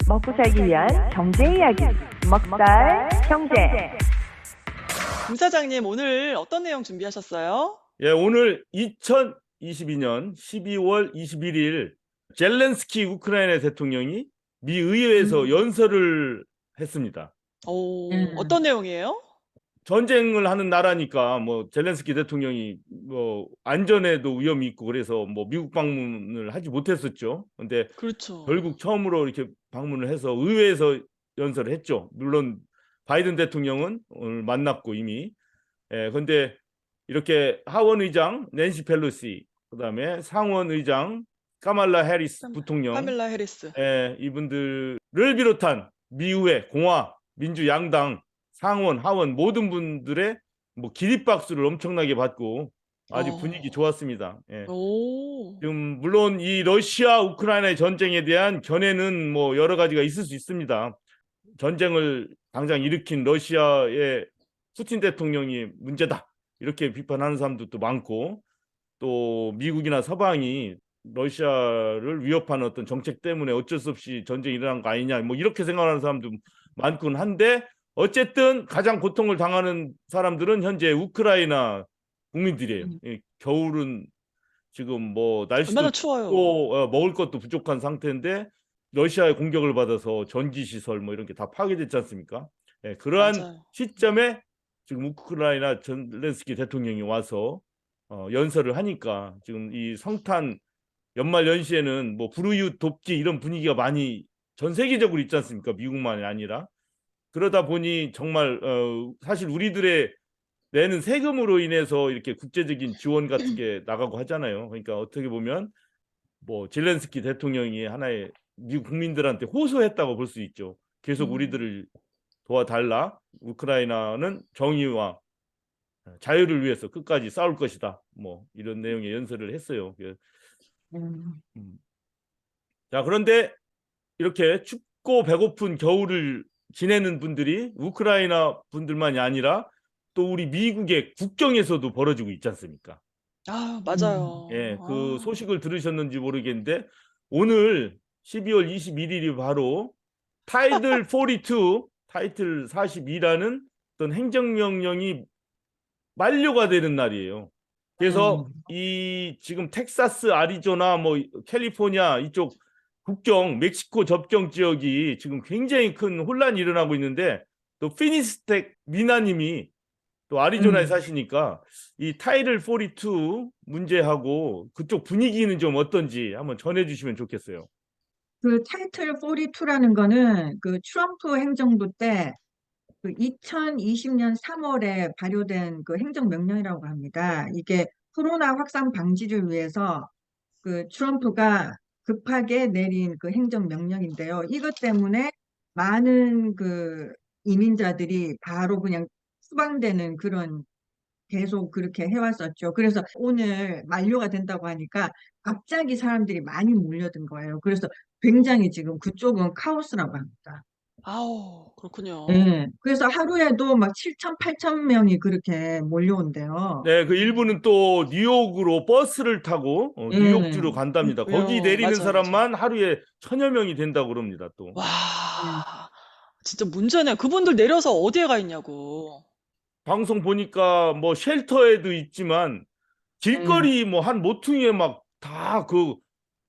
먹고 살기 위한 경제 이야기. 먹살 경제. 김 사장님, 오늘 어떤 내용 준비하셨어요? 예, 오늘 2022년 12월 21일 젤렌스키 우크라이나 대통령이 미 의회에서 연설을 했습니다. 어떤 내용이에요? 전쟁을 하는 나라니까 뭐 젤렌스키 대통령이 뭐 안전에도 위험이 있고 그래서 뭐 미국 방문을 하지 못했었죠. 근데 그렇죠. 결국 처음으로 이렇게 방문을 해서 의회에서 연설을 했죠. 물론 바이든 대통령은 오늘 만났고 이미. 근데 이렇게 하원 의장 낸시 펠로시, 그다음에 상원 의장 카말라 해리스 부통령, 카밀라 해리스. 이분들을 비롯한 미의회, 공화, 민주 양당, 상원, 하원 모든 분들의 뭐 기립박수를 엄청나게 받고 아주 분위기 좋았습니다. 오. 지금 물론 이 러시아 우크라이나의 전쟁에 대한 견해는 뭐 여러 가지가 있을 수 있습니다. 전쟁을 당장 일으킨 러시아의 푸틴 대통령이 문제다 이렇게 비판하는 사람들도 많고, 또 미국이나 서방이 러시아를 위협하는 어떤 정책 때문에 어쩔 수 없이 전쟁이 일어난 거 아니냐 뭐 이렇게 생각하는 사람도 많긴 한데, 어쨌든 가장 고통을 당하는 사람들은 현재 우크라이나 국민들이에요. 겨울은 지금 뭐 날씨도 얼마나 추워요. 춥고 먹을 것도 부족한 상태인데 러시아의 공격을 받아서 전기 시설 뭐 이런 게 다 파괴됐지 않습니까? 그러한 맞아요. 시점에 지금 우크라이나 젤렌스키 대통령이 와서 연설을 하니까 지금 이 성탄 연말 연시에는 뭐 불우이웃 돕기 이런 분위기가 많이 전 세계적으로 있지 않습니까? 미국만이 아니라. 그러다 보니 정말 사실 우리들의 내는 세금으로 인해서 이렇게 국제적인 지원 같은 게 나가고 하잖아요. 그러니까 어떻게 보면 뭐 젤렌스키 대통령이 하나의 미국 국민들한테 호소했다고 볼 수 있죠. 계속 우리들을 도와달라. 우크라이나는 정의와 자유를 위해서 끝까지 싸울 것이다. 뭐 이런 내용의 연설을 했어요. 자, 그런데 이렇게 춥고 배고픈 겨울을 지내는 분들이 우크라이나 분들만이 아니라 또 우리 미국의 국경에서도 벌어지고 있지 않습니까? 맞아요. 그 소식을 들으셨는지 모르겠는데 오늘 12월 21일이 바로 타이틀 42, 타이틀 42라는 어떤 행정명령이 만료가 되는 날이에요. 그래서 이 지금 텍사스, 아리조나, 뭐 캘리포니아 이쪽 국경, 멕시코 접경 지역이 지금 굉장히 큰 혼란이 일어나고 있는데, 또 피니스텍 미나님이 또 아리조나에 사시니까 이 타이틀 42 문제하고 그쪽 분위기는 좀 어떤지 한번 전해주시면 좋겠어요. 그 타이틀 42라는 거는 그 트럼프 행정부 때 그 2020년 3월에 발효된 그 행정명령이라고 합니다. 이게 코로나 확산 방지를 위해서 그 트럼프가 급하게 내린 그 행정명령인데요. 이것 때문에 많은 그 이민자들이 바로 그냥 수방되는 그런 계속 그렇게 해왔었죠. 그래서 오늘 만료가 된다고 하니까 갑자기 사람들이 많이 몰려든 거예요. 그래서 굉장히 지금 그쪽은 카오스라고 합니다. 아우, 그렇군요. 그래서 하루에도 막 7천, 8천 명이 그렇게 몰려온대요. 네, 그 일부는 또 뉴욕으로 버스를 타고 뉴욕주로 간답니다. 거기 내리는 맞아요, 사람만 하루에 1,000여 명이 된다고 그럽니다. 또 와, 진짜 문제네. 그분들 내려서 어디에 가 있냐고. 방송 보니까 뭐 쉘터에도 있지만 길거리 뭐 한 모퉁이에 막 다 그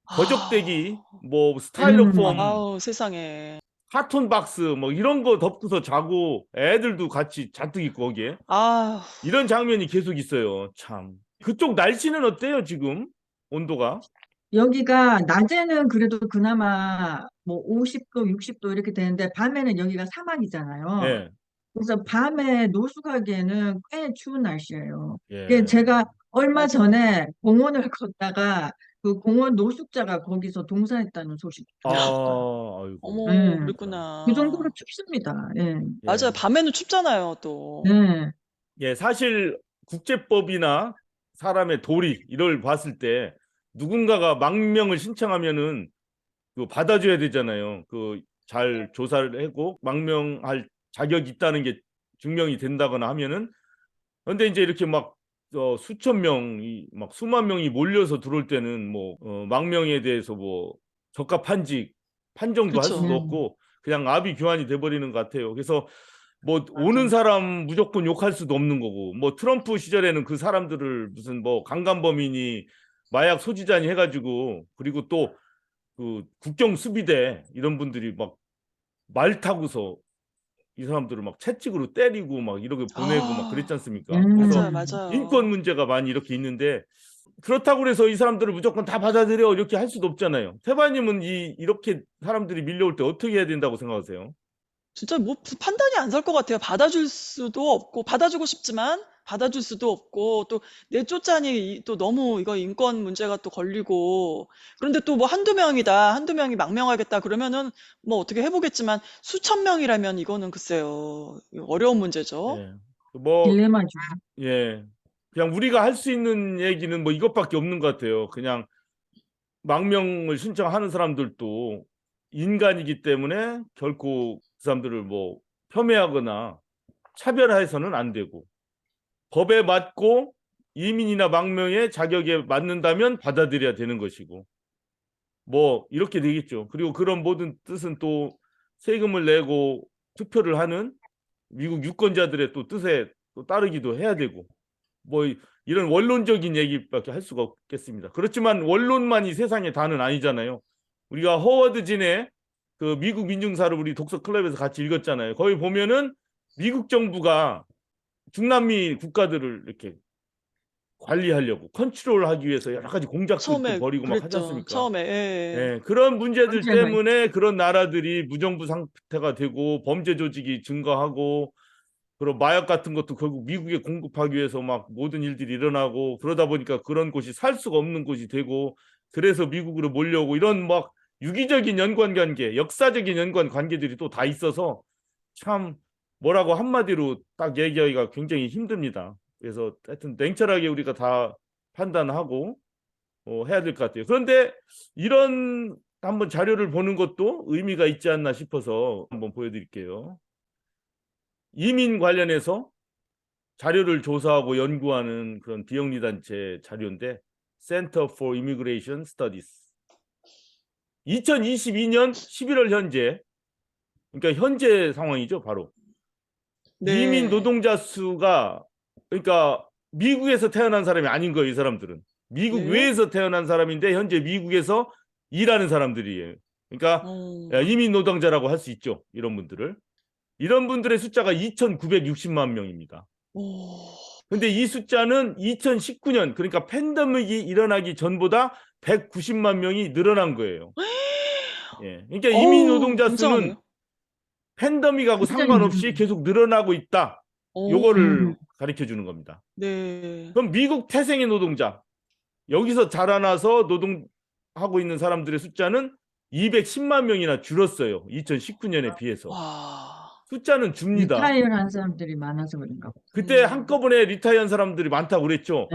거적대기 뭐 스타이로폼 아우, 세상에. 카톤 박스 뭐 이런 거 덮고서 자고 애들도 같이 잔뜩 있고 거기에 아, 이런 장면이 계속 있어요. 참. 그쪽 날씨는 어때요, 지금? 온도가? 여기가 낮에는 그래도 그나마 뭐 50도, 60도 이렇게 되는데 밤에는 여기가 사막이잖아요. 예. 그래서 밤에 노숙하기에는 꽤 추운 날씨예요. 예. 제가 얼마 맞아요. 전에 공원을 걷다가 그 공원 노숙자가 거기서 동사했다는 소식이 들었어요. 아이고. 어머, 그랬구나. 그 정도로 춥습니다. 맞아요. 밤에는 춥잖아요, 또. 예, 사실 국제법이나 사람의 도리 이걸 봤을 때 누군가가 망명을 신청하면은 그 받아줘야 되잖아요. 그 잘 조사를 하고 망명할 자격이 있다는 게 증명이 된다거나 하면은. 그런데 이제 이렇게 막 수천 명이 막 수만 명이 몰려서 들어올 때는 뭐 망명에 대해서 뭐 적합한지 판정도 할 그쵸. 수도 네. 없고 그냥 아비 규환이 돼버리는 것 같아요. 그래서 뭐 맞아요. 오는 사람 무조건 욕할 수도 없는 거고 뭐 트럼프 시절에는 그 사람들을 무슨 뭐 강간범인이 마약 소지자니 해가지고 그리고 또 그 국경 수비대 이런 분들이 막 말 타고서 이 사람들을 막 채찍으로 때리고 막 이렇게 보내고 막 그랬지 아, 않습니까? 그래서 맞아요, 인권 맞아요. 문제가 많이 이렇게 있는데 그렇다고 해서 이 사람들을 무조건 다 받아들여 이렇게 할 수도 없잖아요. 태바님은 이렇게 사람들이 밀려올 때 어떻게 해야 된다고 생각하세요? 진짜 뭐 판단이 안 설 것 같아요. 받아줄 수도 없고, 받아주고 싶지만 받아줄 수도 없고, 또 내쫓자니 또 너무 이거 인권 문제가 또 걸리고, 그런데 또 뭐 한두 명이다, 한두 명이 망명하겠다 그러면은 뭐 어떻게 해보겠지만 수천 명이라면 이거는 글쎄요. 이거 어려운 문제죠. 예. 뭐 딜레마죠. 예. 그냥 우리가 할 수 있는 얘기는 뭐 이것밖에 없는 것 같아요. 그냥 망명을 신청하는 사람들도 인간이기 때문에 결코 그 사람들을 뭐 폄훼하거나 차별해서는 안 되고 법에 맞고 이민이나 망명의 자격에 맞는다면 받아들여야 되는 것이고 뭐 이렇게 되겠죠. 그리고 그런 모든 뜻은 또 세금을 내고 투표를 하는 미국 유권자들의 또 뜻에 또 따르기도 해야 되고 뭐 이런 원론적인 얘기밖에 할 수가 없겠습니다. 그렇지만 원론만이 세상의 다는 아니잖아요. 우리가 허워드 진의 그 미국 민중사를 우리 독서 클럽에서 같이 읽었잖아요. 거기 보면은 미국 정부가 중남미 국가들을 이렇게 관리하려고 컨트롤하기 위해서 여러 가지 공작들도 처음에 벌이고 막 하지 그랬죠. 않습니까? 처음에. 예. 예, 그런 문제들 문제가 있죠. 때문에 그런 나라들이 무정부 상태가 되고 범죄 조직이 증가하고 그리고 마약 같은 것도 결국 미국에 공급하기 위해서 막 모든 일들이 일어나고 그러다 보니까 그런 곳이 살 수가 없는 곳이 되고 그래서 미국으로 몰려오고 이런 막 유기적인 연관관계, 역사적인 연관관계들이 또 다 있어서 참 뭐라고 한마디로 딱 얘기하기가 굉장히 힘듭니다. 그래서 하여튼 냉철하게 우리가 다 판단하고 해야 될 것 같아요. 그런데 이런 한번 자료를 보는 것도 의미가 있지 않나 싶어서 한번 보여드릴게요. 이민 관련해서 자료를 조사하고 연구하는 그런 비영리 단체 자료인데 Center for Immigration Studies 2022년 11월 현재 그러니까 현재 상황이죠. 바로 이민 네. 노동자 수가 그러니까 미국에서 태어난 사람이 아닌 거예요. 이 사람들은 미국 네. 외에서 태어난 사람인데 현재 미국에서 일하는 사람들이에요. 그러니까 어. 이민 노동자라고 할 수 있죠. 이런 분들을 이런 분들의 숫자가 2,960만 명입니다. 오. 근데 이 숫자는 2019년 그러니까 팬데믹이 일어나기 전보다 190만 명이 늘어난 거예요. 예. 그러니까 이민 어우, 노동자 수는 굉장하네요. 팬데믹하고 굉장히 상관없이 계속 늘어나고 있다. 요거를 음. 가르쳐 주는 겁니다. 네. 그럼 미국 태생의 노동자 여기서 자라나서 노동하고 있는 사람들의 숫자는 210만 명이나 줄었어요. 2019년에 비해서. 와. 숫자는 줍니다. 리타이어한 사람들이 많아서 그런가 봐. 그때 한꺼번에 리타이어한 사람들이 많다고 그랬죠.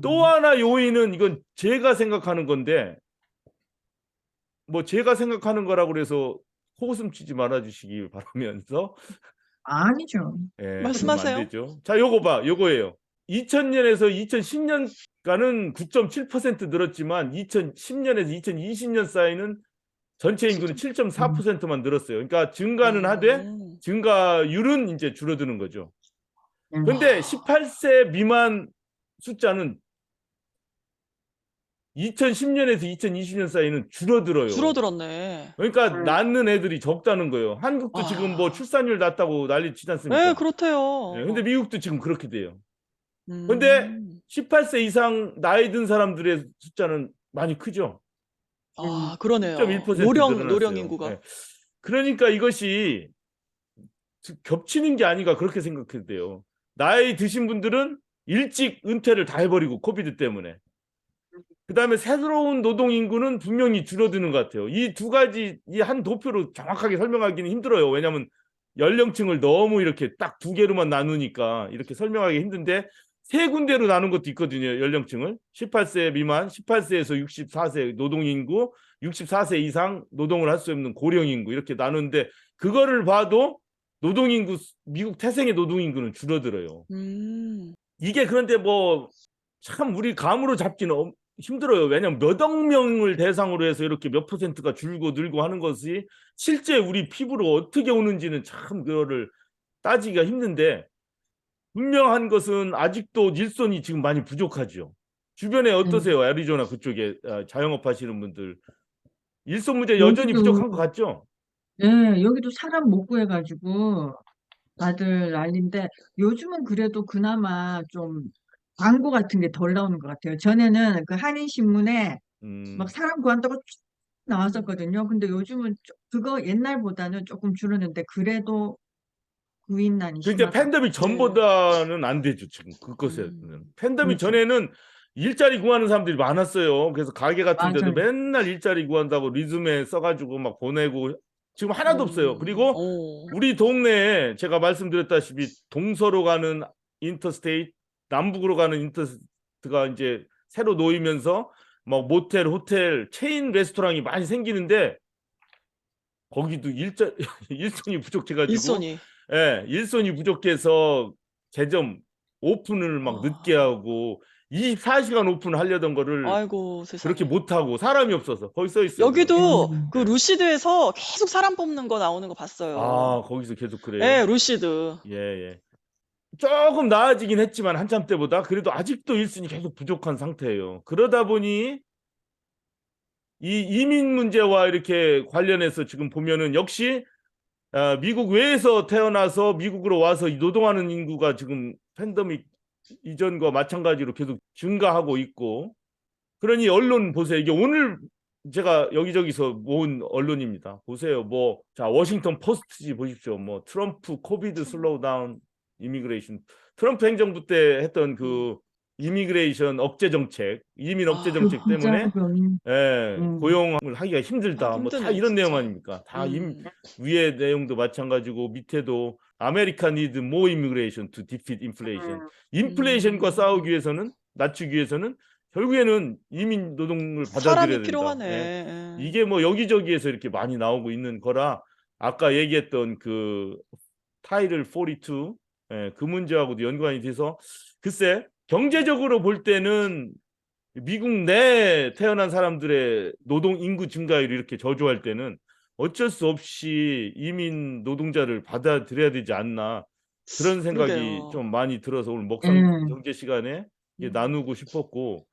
또 하나 요인은 이건 제가 생각하는 건데 뭐 제가 생각하는 거라고 그래서 코웃음 치지 말아 주시기 바라면서 아니죠. 예, 그러면 안 말씀하세요. 되죠. 자, 요거 봐. 요거예요. 2000년에서 2010년까지는 9.7% 늘었지만 2010년에서 2020년 사이는 전체 인구는 7.4%만 늘었어요. 그러니까 증가는 하되 증가율은 이제 줄어드는 거죠. 근데 18세 미만 숫자는 2010년에서 2020년 사이는 줄어들어요. 줄어들었네. 그러니까 낳는 애들이 적다는 거예요. 한국도 지금 뭐 와. 출산율 낮다고 난리 치지 네, 않습니까? 그렇대요. 예, 근데 미국도 지금 그렇게 돼요. 근데 음. 18세 이상 나이 든 사람들의 숫자는 많이 크죠. 아, 그러네요. 10.1% 노령 늘어났어요. 인구가. 예. 그러니까 이것이 겹치는 게 아닌가 그렇게 생각해도 돼요. 나이 드신 분들은 일찍 은퇴를 다 해버리고 코비드 때문에. 그다음에 새로운 노동 인구는 분명히 줄어드는 것 같아요. 이 두 가지 이 한 도표로 정확하게 설명하기는 힘들어요. 왜냐하면 연령층을 너무 이렇게 딱 두 개로만 나누니까 이렇게 설명하기 힘든데 세 군데로 나눈 것도 있거든요. 연령층을 18세 미만, 18세에서 64세 노동 인구, 64세 이상 노동을 할 수 없는 고령 인구 이렇게 나누는데 그거를 봐도 노동 인구 미국 태생의 노동 인구는 줄어들어요. 이게 그런데 뭐 참 우리 감으로 잡기는 힘들어요. 왜냐하면 몇 억 명을 대상으로 해서 이렇게 몇 퍼센트가 줄고 늘고 하는 것이 실제 우리 피부로 어떻게 오는지는 참 그거를 따지기가 힘든데 분명한 것은 아직도 일손이 지금 많이 부족하죠. 주변에 어떠세요? 애리조나 그쪽에 자영업 하시는 분들 일손 문제 여전히 여기도, 부족한 것 같죠? 여기도 사람 못 구해가지고 다들 난리인데 요즘은 그래도 그나마 좀 광고 같은 게 덜 나오는 것 같아요. 전에는 그 한인신문에 막 음. 사람 구한다고 쭉 나왔었거든요. 근데 요즘은 그거 옛날보다는 조금 줄었는데 그래도 구인난이 그 이제 심하다. 팬데믹 네. 전보다는 안 되죠, 지금 그것에는. 팬데믹 그렇죠. 전에는 일자리 구하는 사람들이 많았어요. 그래서 가게 같은 데도 맞아요. 맨날 일자리 구한다고 리즈메 써가지고 막 보내고 지금 하나도 없어요. 그리고 우리 동네에 제가 말씀드렸다시피 동서로 가는 인터스테이트, 남북으로 가는 인터스테이트가 이제 새로 놓이면서 막 모텔, 호텔, 체인 레스토랑이 많이 생기는데 거기도 일손이 부족해가지고 일손이. 예, 일손이 부족해서 개점 오픈을 막 늦게 하고 24시간 오픈하려던 거를 아이고 그렇게 세상에. 못하고 사람이 없어서 거기 써 있어요. 그거. 여기도 음, 그 루시드에서 계속 사람 뽑는 거 나오는 거 봤어요. 아, 거기서 계속 그래요? 예, 루시드. 예, 예. 조금 나아지긴 했지만 한참 때보다 그래도 아직도 일손이 계속 부족한 상태예요. 그러다 보니 이 이민 문제와 이렇게 관련해서 지금 보면은 역시 미국 외에서 태어나서 미국으로 와서 노동하는 인구가 지금 팬데믹 이전과 마찬가지로 계속 증가하고 있고 그러니 언론 보세요. 이게 오늘 제가 여기저기서 모은 언론입니다. 보세요. 뭐 자 워싱턴 포스트지 보십시오. 뭐 트럼프 코비드 슬로우다운 이미그레이션 트럼프 행정부 때 했던 그 이미그레이션 억제 정책, 이민 억제 아, 그 정책 때문에 부작용이, 고용을 하기가 아 힘들다. 뭐 다 힘드네 이런 내용 진짜. 아닙니까? 다 위에 내용도 마찬가지고 밑에도 아메리카 need more immigration to defeat inflation. 인플레이션과 싸우기 위해서는 낮추기 위해서는 결국에는 이민 노동을 사람이 받아들여야 된다. 필요하네. 예. 예. 이게 뭐 여기저기에서 이렇게 많이 나오고 있는 거라 아까 얘기했던 그 타이틀 42, 그 문제하고도 연관이 돼서 글쎄 경제적으로 볼 때는 미국 내 태어난 사람들의 노동 인구 증가율이 이렇게 저조할 때는 어쩔 수 없이 이민 노동자를 받아들여야 되지 않나 그런 생각이 그러게요. 좀 많이 들어서 오늘 먹성 음, 경제 시간에 나누고 싶었고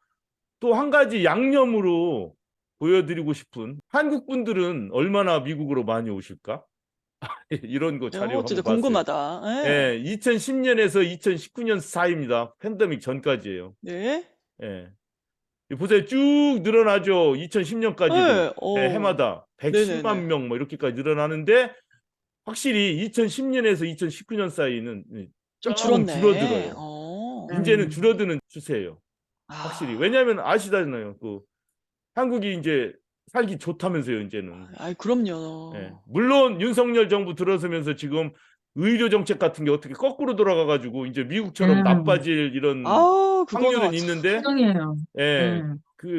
또 한 가지 양념으로 보여드리고 싶은 한국 분들은 얼마나 미국으로 많이 오실까? 이런 거 자료 진짜 한번 봤어요. 궁금하다. 예. 예, 2010년에서 2019년 사이입니다. 팬데믹 전까지예요. 네. 예. 보세요. 쭉 늘어나죠. 2010년까지도 예. 해마다 110만 네네네. 명 뭐 이렇게까지 늘어나는데 확실히 2010년에서 2019년 사이는 좀 조금 줄었네. 줄어들어요. 이제는 음, 줄어드는 추세예요. 확실히. 아. 왜냐하면 아시잖아요. 그 한국이 이제 살기 좋다면서요. 이제는. 아이 그럼요. 예. 물론 윤석열 정부 들어서면서 지금 의료 정책 같은 게 어떻게 거꾸로 돌아가가지고 이제 미국처럼 나빠질 이런 아우 그거는 확률은 참 있는데 걱정이에요. 예.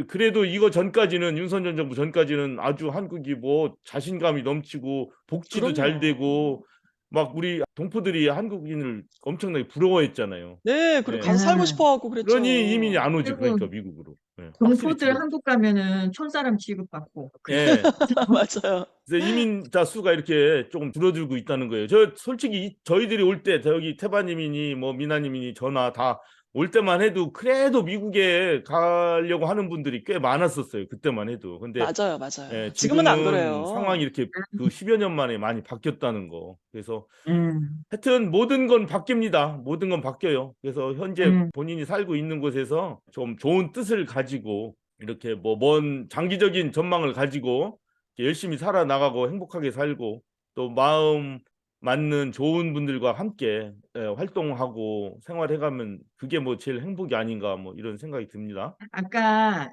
그래도 이거 전까지는 윤석열 정부 전까지는 아주 한국이 뭐 자신감이 넘치고 복지도 잘 그럼요. 되고 막 우리 동포들이 한국인을 엄청나게 부러워했잖아요. 네. 그리고 예. 가서 살고 음, 싶어 하고 그랬죠. 그러니 이민이 안 오지 그리고 그러니까 미국으로. 예. 확실히 동포들 줄어. 한국 가면은 촌사람 취급받고 그래요. 예. 맞아요. 그래서 이민자 수가 이렇게 조금 줄어들고 있다는 거예요. 저 솔직히 저희들이 올 때 여기 태바님이니 뭐 미나님이니 저나 다 올 때만 해도 그래도 미국에 가려고 하는 분들이 꽤 많았었어요. 그때만 해도. 근데 맞아요. 예, 지금은 안 지금은 상황이 그래요. 이렇게 그 10여 년 만에 많이 바뀌었다는 거. 그래서 음, 하여튼 모든 건 바뀝니다. 모든 건 바뀌어요. 그래서 현재 음, 본인이 살고 있는 곳에서 좀 좋은 뜻을 가지고 이렇게 뭐 먼 장기적인 전망을 가지고 열심히 살아나가고 행복하게 살고 또 마음 맞는 좋은 분들과 함께 활동하고 생활해가면 그게 뭐 제일 행복이 아닌가 뭐 이런 생각이 듭니다. 아까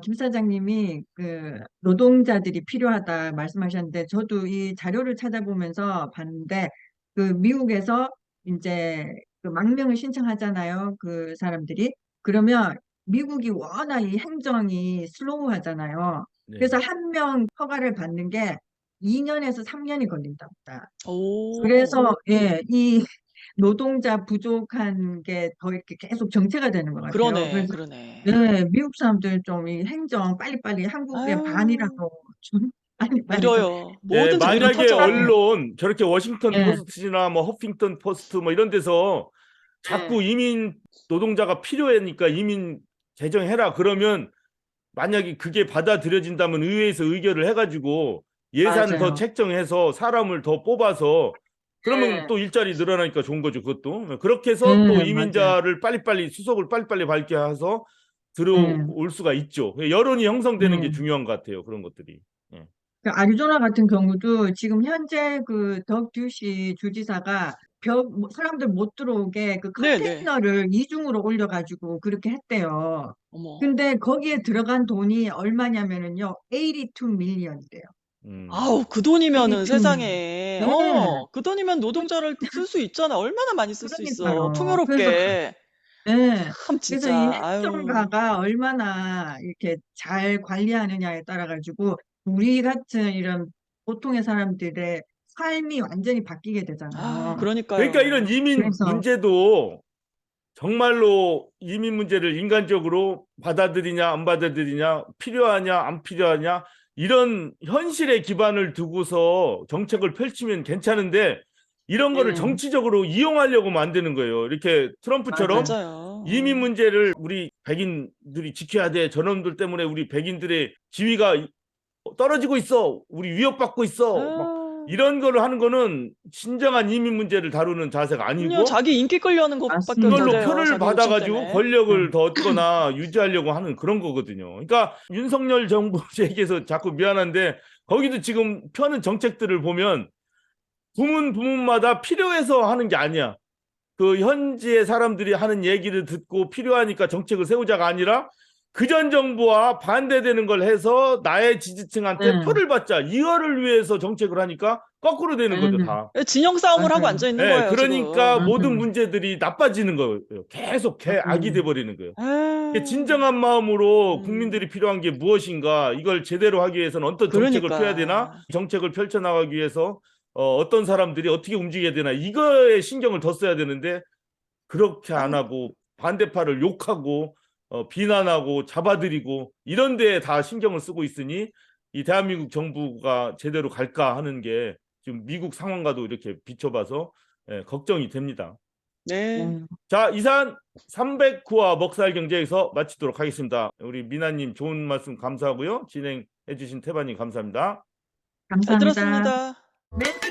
김 사장님이 그 노동자들이 필요하다 말씀하셨는데 저도 이 자료를 찾아보면서 봤는데 그 미국에서 이제 그 망명을 신청하잖아요. 그 사람들이. 그러면 미국이 워낙 이 행정이 슬로우하잖아요. 네. 그래서 한 명 허가를 받는 게 2년에서 3년이 걸린답니다. 오. 그래서 이 노동자 부족한 게 더 이렇게 계속 정체가 되는 것 같아요. 그러네, 그래서 그러네. 네, 미국 사람들 좀 이 행정 빨리빨리 한국의 아유, 반이라도 좀 빨리빨리 좀 느려요. 예, 뭐든 제대로 만약에 터져. 언론 저렇게 워싱턴 예, 포스트나 뭐 허핑턴 포스트 뭐 이런 데서 자꾸 예, 이민 노동자가 필요하니까 이민 제정해라 그러면 만약에 그게 받아들여진다면 의회에서 의결을 해가지고 예산을 더 맞아요. 책정해서 사람을 더 뽑아서 그러면 예, 또 일자리 늘어나니까 좋은 거죠. 그것도 그렇게 해서 또 예, 맞아요. 이민자를 빨리빨리 수속을 빨리빨리 밟게 해서 예, 들어올 수가 있죠. 여론이 형성되는 게 예. 중요한 것 같아요. 그런 것들이. 예. 그 아리조나 같은 경우도 지금 현재 그 덕 듀시 주지사가 사람들 못 들어오게 그 네네. 컨테이너를 이중으로 올려가지고 그렇게 했대요. 어머. 근데 거기에 들어간 돈이 얼마냐면은요, 82 밀리언이래요. 음. 아우, 그 돈이면은 82 밀리언. 세상에, 네, 그 돈이면 노동자를 쓸 수 있잖아. 얼마나 많이 쓸 수 있어. 그러니까요. 풍요롭게. 네. 참, 그래서 이 진짜. 아유. 행정가가 얼마나 이렇게 잘 관리하느냐에 따라 가지고 우리 같은 이런 보통의 사람들의 삶이 완전히 바뀌게 아, 되잖아요. 그러니까 이런 그러니까요. 이민 그래서 문제도 정말로 이민 문제를 인간적으로 받아들이냐 안 받아들이냐 필요하냐 안 필요하냐 이런 현실에 기반을 두고서 정책을 펼치면 괜찮은데 이런 거를 네, 정치적으로 이용하려고 만드는 거예요. 이렇게 트럼프처럼 맞아요. 맞아요. 이민 문제를 우리 백인들이 지켜야 돼. 저놈들 때문에 우리 백인들의 지위가 떨어지고 있어. 우리 위협받고 있어. 막 아, 이런 거를 하는 거는 진정한 이민 문제를 다루는 자세가 그럼요. 아니고 자기 인기 끌려는 것밖에 안 맞습니다. 그걸로 돼요. 표를 자기 욕심 받아가지고 때문에. 권력을 더 얻거나 유지하려고 하는 그런 거거든요. 그러니까 윤석열 정부 얘기해서 자꾸 미안한데 거기도 지금 펴는 정책들을 보면 부문마다 필요해서 하는 게 아니야. 그 현지의 사람들이 하는 얘기를 듣고 필요하니까 정책을 세우자가 아니라 그전 정부와 반대되는 걸 해서 나의 지지층한테 네, 표를 받자. 이거를 위해서 정책을 하니까 거꾸로 되는 거죠, 네, 다. 진영 싸움을 하고 맞아요. 앉아 있는 예, 거예요, 그러니까 지금. 모든 맞아요. 문제들이 나빠지는 거예요. 계속 악이 돼버리는 거예요. 이게 아유, 진정한 마음으로 음, 국민들이 필요한 게 무엇인가, 이걸 제대로 하기 위해서는 어떤 정책을 펴야 되나, 그러니까. 정책을 펼쳐나가기 위해서 어떤 사람들이 어떻게 움직여야 되나, 이거에 신경을 더 써야 되는데 그렇게 안 하고 반대파를 욕하고 비난하고 잡아들이고 이런 데에 다 신경을 쓰고 있으니 이 대한민국 정부가 제대로 갈까 하는 게 지금 미국 상황과도 이렇게 비춰봐서 걱정이 됩니다. 네. 네, 자, 이상 309화 먹살 경제에서 마치도록 하겠습니다. 우리 미나님 좋은 말씀 감사하고요. 진행해 주신 태반님 감사합니다. 잘 감사합니다. 들었습니다. 네.